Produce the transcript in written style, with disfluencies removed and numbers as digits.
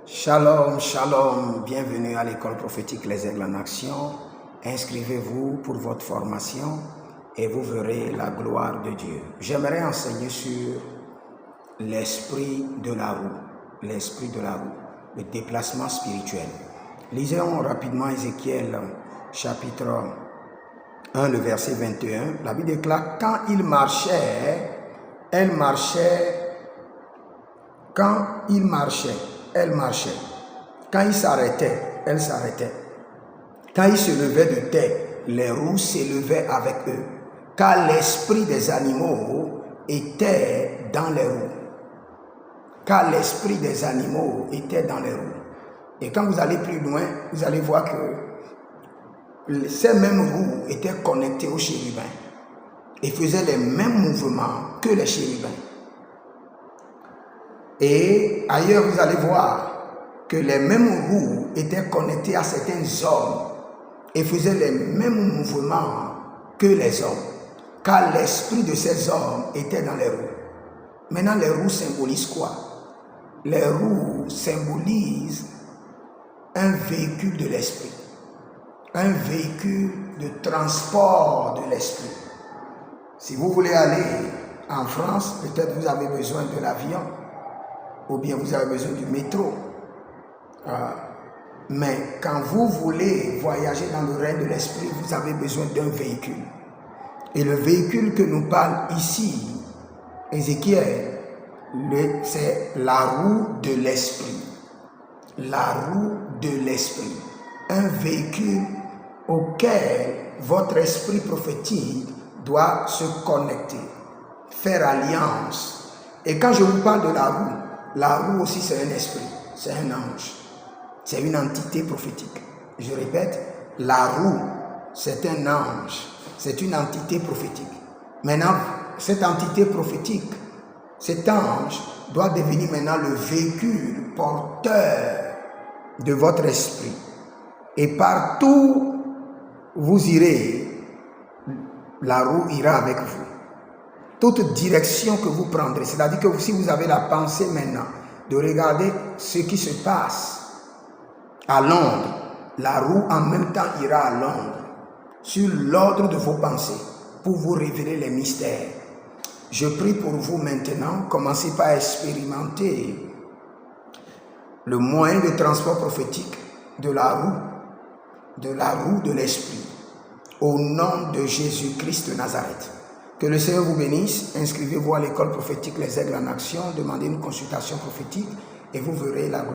Shalom, shalom, bienvenue à l'école prophétique Les Aigles en Action. Inscrivez-vous pour votre formation et vous verrez la gloire de Dieu. J'aimerais enseigner sur l'esprit de la roue, le déplacement spirituel. Lisons rapidement Ézéchiel chapitre 1, le verset 21. La Bible déclare, quand il marchait, elle marchait, quand il marchait, elle marchait. Quand il s'arrêtait, elle s'arrêtait. Quand il se levait de terre, les roues s'élevaient avec eux, car l'esprit des animaux était dans les roues. Car l'esprit des animaux était dans les roues. Et quand vous allez plus loin, vous allez voir que ces mêmes roues étaient connectées aux chérubins et faisaient les mêmes mouvements que les chérubins. Et ailleurs, vous allez voir que les mêmes roues étaient connectées à certains hommes et faisaient les mêmes mouvements que les hommes, car l'esprit de ces hommes était dans les roues. Maintenant, les roues symbolisent quoi? Les roues symbolisent un véhicule de l'esprit, un véhicule de transport de l'esprit. Si vous voulez aller en France, peut-être vous avez besoin de l'avion, ou bien vous avez besoin du métro. Mais quand vous voulez voyager dans le règne de l'esprit, vous avez besoin d'un véhicule. Et le véhicule que nous parle ici, Ézéchiel, c'est la roue de l'esprit. La roue de l'esprit. Un véhicule auquel votre esprit prophétique doit se connecter, faire alliance. Et quand je vous parle de la roue aussi c'est un esprit, c'est un ange, c'est une entité prophétique. Je répète, la roue c'est un ange, c'est une entité prophétique. Maintenant, cette entité prophétique, cet ange doit devenir maintenant le véhicule porteur de votre esprit. Et partout où vous irez, la roue ira avec vous. Toute direction que vous prendrez, c'est-à-dire que si vous avez la pensée maintenant de regarder ce qui se passe à Londres, la roue en même temps ira à Londres, sur l'ordre de vos pensées, pour vous révéler les mystères. Je prie pour vous maintenant, commencez par expérimenter le moyen de transport prophétique de la roue de l'esprit, au nom de Jésus-Christ de Nazareth. Que le Seigneur vous bénisse. Inscrivez-vous à l'école prophétique Les Aigles en Action. Demandez une consultation prophétique et vous verrez la gloire.